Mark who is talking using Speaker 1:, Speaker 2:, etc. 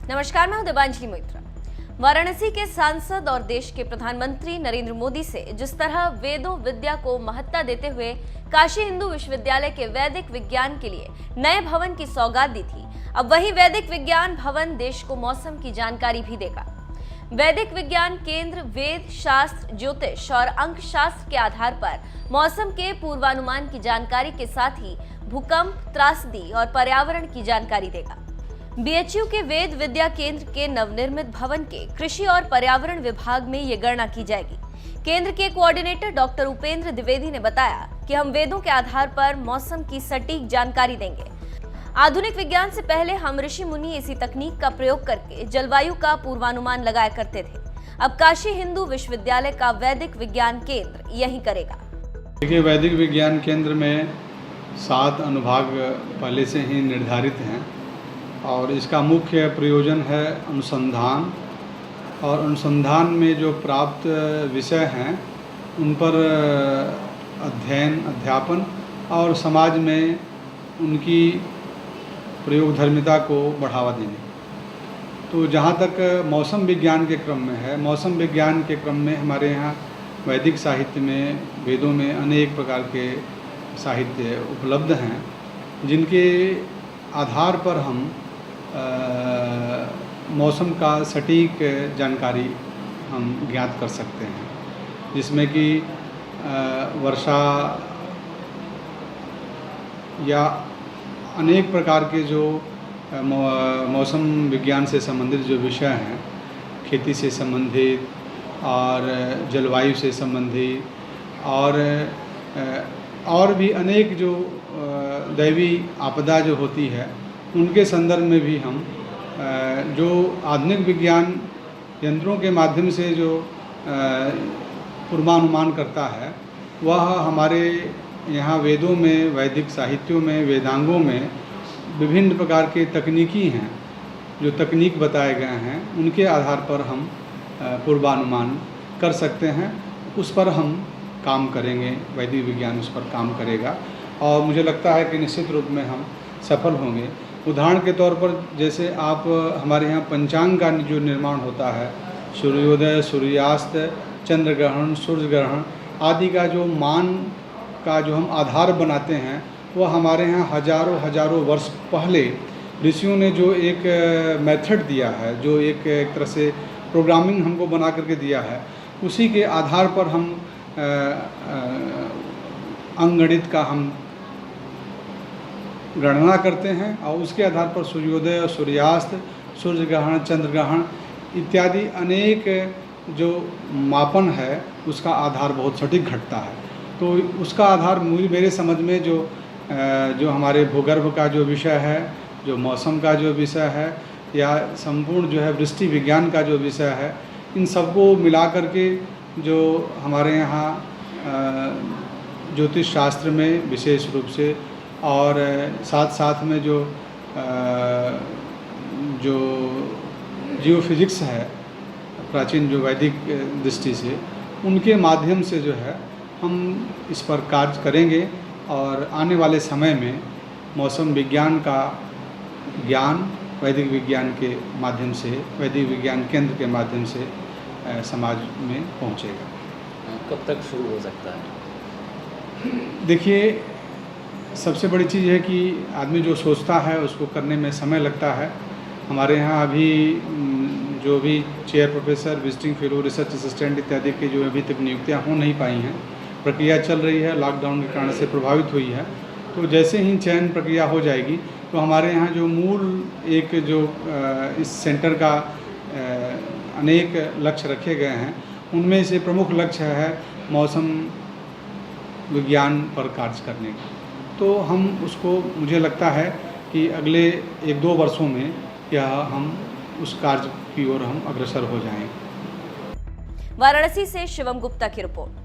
Speaker 1: नमस्कार, मैं हूं देवांजलि मोइत्रा। वाराणसी के सांसद और देश के प्रधानमंत्री नरेंद्र मोदी से जिस तरह वेदों विद्या को महत्ता देते हुए काशी हिंदू विश्वविद्यालय के वैदिक विज्ञान के लिए नए भवन की सौगात दी थी, अब वही वैदिक विज्ञान भवन देश को मौसम की जानकारी भी देगा। वैदिक विज्ञान केंद्र वेद शास्त्र, ज्योतिष और अंक शास्त्र के आधार पर मौसम के पूर्वानुमान की जानकारी के साथ ही भूकंप, त्रासदी और पर्यावरण की जानकारी देगा। बीएचयू के वेद विद्या केंद्र के नवनिर्मित भवन के कृषि और पर्यावरण विभाग में ये गणना की जाएगी। केंद्र के कोऑर्डिनेटर डॉक्टर उपेंद्र द्विवेदी ने बताया कि हम वेदों के आधार पर मौसम की सटीक जानकारी देंगे। आधुनिक विज्ञान से पहले हम ऋषि मुनि इसी तकनीक का प्रयोग करके जलवायु का पूर्वानुमान लगाया करते थे। अब काशी हिंदू विश्वविद्यालय का वैदिक विज्ञान केंद्र यही करेगा।
Speaker 2: देखिए, वैदिक विज्ञान केंद्र में 7 अनुभाग पहले से ही निर्धारित हैं और इसका मुख्य प्रयोजन है अनुसंधान, और अनुसंधान में जो प्राप्त विषय हैं उन पर अध्ययन, अध्यापन और समाज में उनकी प्रयोगधर्मिता को बढ़ावा देने। तो जहाँ तक मौसम विज्ञान के क्रम में है, मौसम विज्ञान के क्रम में हमारे यहाँ वैदिक साहित्य में, वेदों में अनेक प्रकार के साहित्य उपलब्ध हैं जिनके आधार पर हम मौसम का सटीक जानकारी हम ज्ञात कर सकते हैं, जिसमें कि वर्षा या अनेक प्रकार के जो मौसम विज्ञान से संबंधित जो विषय हैं, खेती से संबंधित और जलवायु से संबंधित और भी अनेक जो दैवी आपदा जो होती है उनके संदर्भ में भी हम जो आधुनिक विज्ञान यंत्रों के माध्यम से जो पूर्वानुमान करता है वह हमारे यहाँ वेदों में, वैदिक साहित्यों में, वेदांगों में विभिन्न प्रकार के तकनीकी हैं, जो तकनीक बताए गए हैं उनके आधार पर हम पूर्वानुमान कर सकते हैं। उस पर हम काम करेंगे, वैदिक विज्ञान उस पर काम करेगा और मुझे लगता है कि निश्चित रूप में हम सफल होंगे। उदाहरण के तौर पर जैसे आप हमारे यहाँ पंचांग का जो निर्माण होता है, सूर्योदय, सूर्यास्त, चंद्र ग्रहण, सूर्य ग्रहण आदि का जो मान का जो हम आधार बनाते हैं वह हमारे यहाँ हजारों वर्ष पहले ऋषियों ने जो एक मेथड दिया है, जो एक तरह से प्रोग्रामिंग हमको बना करके दिया है, उसी के आधार पर हम अंकगणित का हम गणना करते हैं और उसके आधार पर सूर्योदय, सूर्यास्त, सूर्य ग्रहण, चंद्र ग्रहण इत्यादि अनेक जो मापन है उसका आधार बहुत सटीक घटता है। तो उसका आधार मेरे समझ में जो हमारे भूगर्भ का जो विषय है, जो मौसम का जो विषय है या संपूर्ण जो है वृष्टि विज्ञान का जो विषय है, इन सबको मिला करके जो हमारे यहाँ ज्योतिष शास्त्र में विशेष रूप से और साथ में जो जियोफिजिक्स है प्राचीन जो वैदिक दृष्टि से, उनके माध्यम से जो है हम इस पर कार्य करेंगे और आने वाले समय में मौसम विज्ञान का ज्ञान वैदिक विज्ञान के माध्यम से, वैदिक विज्ञान केंद्र के माध्यम से समाज में पहुंचेगा।
Speaker 3: कब तक शुरू हो सकता है?
Speaker 2: देखिए, सबसे बड़ी चीज़ है कि आदमी जो सोचता है उसको करने में समय लगता है। हमारे यहाँ अभी जो भी chair professor, visiting fellow, research assistant इत्यादि के जो अभी तक नियुक्तियाँ हो नहीं पाई हैं, प्रक्रिया चल रही है, लॉकडाउन के कारण से प्रभावित हुई है। तो जैसे ही चयन प्रक्रिया हो जाएगी तो हमारे यहाँ जो मूल एक जो इस सेंटर का अनेक लक्ष्य रखे गए हैं, उनमें से प्रमुख लक्ष्य है मौसम विज्ञान पर कार्य करने का। तो हम उसको, मुझे लगता है कि अगले 1-2 वर्षों में यह हम उस कार्य की ओर हम अग्रसर हो जाएंगे।
Speaker 1: वाराणसी से शिवम गुप्ता की रिपोर्ट।